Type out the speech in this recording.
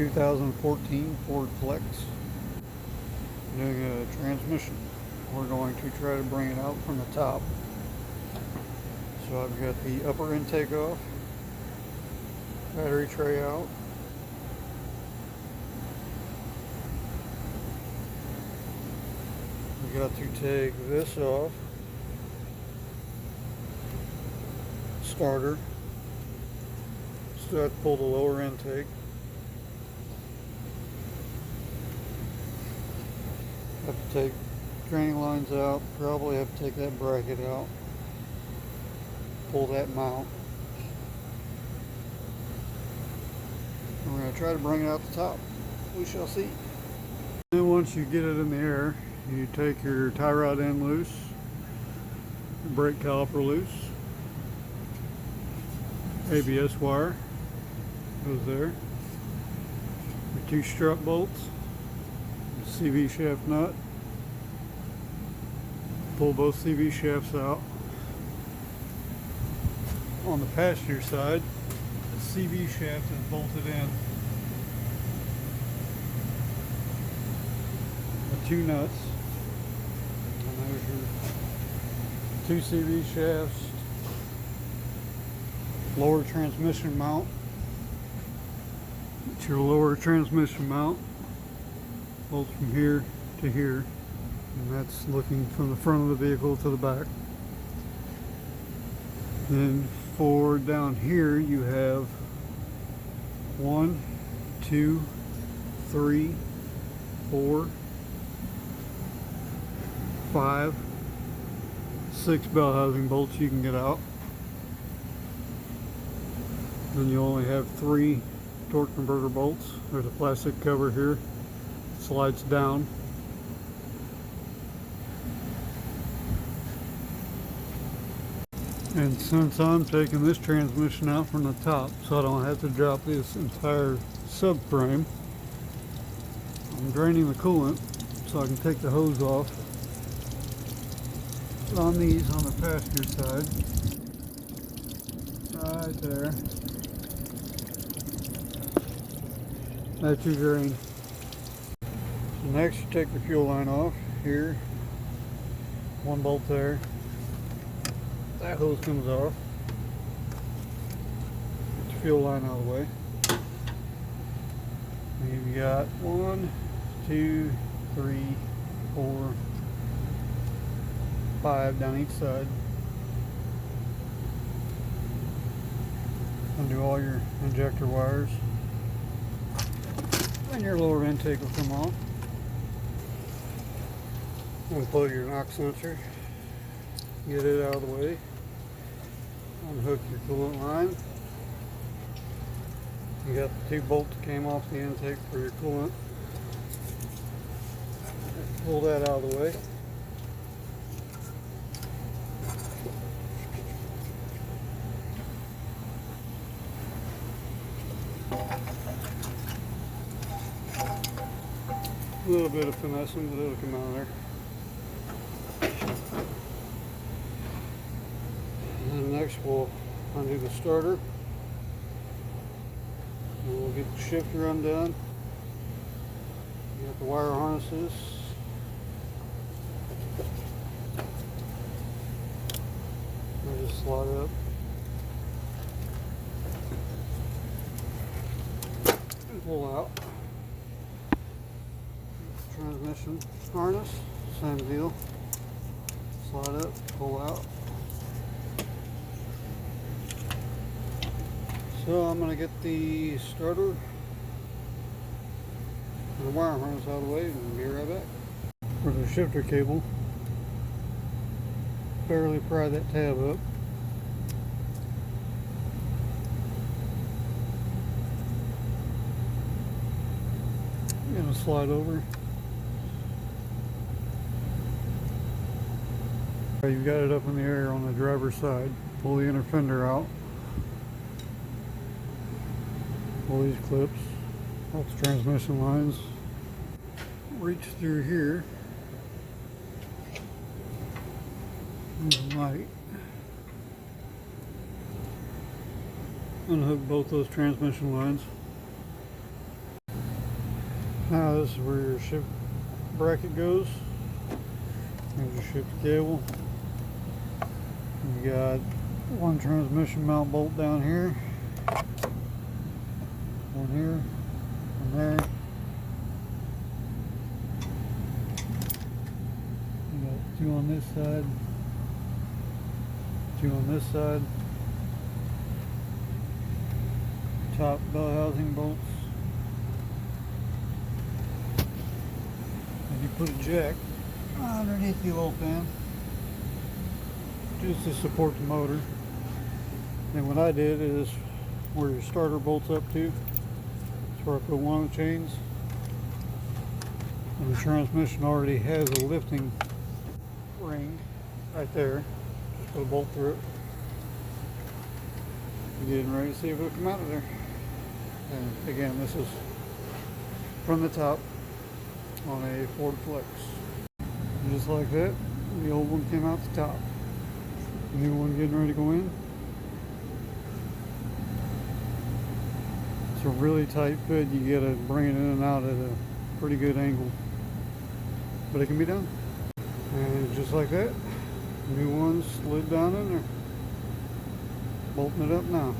2014 Ford Flex. Doing a transmission. We're going to try to bring it out from the top. So I've got the upper intake off, battery tray out. We got to take this off, starter, still have to pull the lower intake. Have to take draining lines out, probably have to take that bracket out, pull that mount. And we're going to try to bring it out the top. We shall see. Then once you get it in the air, you take your tie rod end loose, your brake caliper loose, ABS wire goes there, your two strut bolts, CV shaft nut, pull both CV shafts out. On the passenger side, the CV shaft is bolted in with two nuts, and there's your two CV shafts, lower transmission mount. It's your lower transmission mount, bolts from here to here, and that's looking from the front of the vehicle to the back. Then for down here you have 1, 2, 3, 4, 5, 6 bell housing bolts you can get out. Then you only have 3 torque converter bolts. There's a plastic cover here, slides down. And since I'm taking this transmission out from the top so I don't have to drop this entire subframe, I'm draining the coolant so I can take the hose off on these on the passenger side. Right there. That's your drain. So next you take the fuel line off here. One bolt there. That hose comes off. Get the fuel line out of the way. And you've got 1, 2, 3, 4, 5 down each side. Undo all your injector wires. And your lower intake will come off. And pull your knock sensor. Get it out of the way. Unhook your coolant line. You got the 2 bolts that came off the intake for your coolant. Pull that out of the way. A little bit of finessing, but it'll come out of there. And then next we'll undo the starter. And we'll get the shifter undone. You got the wire harnesses. They just slide up. And pull out. Transmission harness, same deal. Slide up, pull out. So I'm going to get the starter and the wire harness out of the way and be right back. For the shifter cable, barely pry that tab up. And slide over. You've got it up in the air on the driver's side. Pull the inner fender out. Pull these clips off the transmission lines. Reach through here. And light. Unhook both those transmission lines. Now this is where your shift bracket goes. There's your shift cable. You got one transmission mount bolt down here, one here, and there. You got two on this side, two on this side. Top bell housing bolts. And you put a jack underneath the oil pan just to support the motor. And what I did is where your starter bolts up to, that's where I put one of the chains. And the transmission already has a lifting ring right there. Just put a bolt through it. Getting ready to see if it'll come out of there. And again, this is from the top on a Ford Flex. And just like that, the old one came out the top. The new one getting ready to go in. It's a really tight fit. You gotta bring it in and out at a pretty good angle. But it can be done. And just like that, new one slid down in there. Bolting it up now.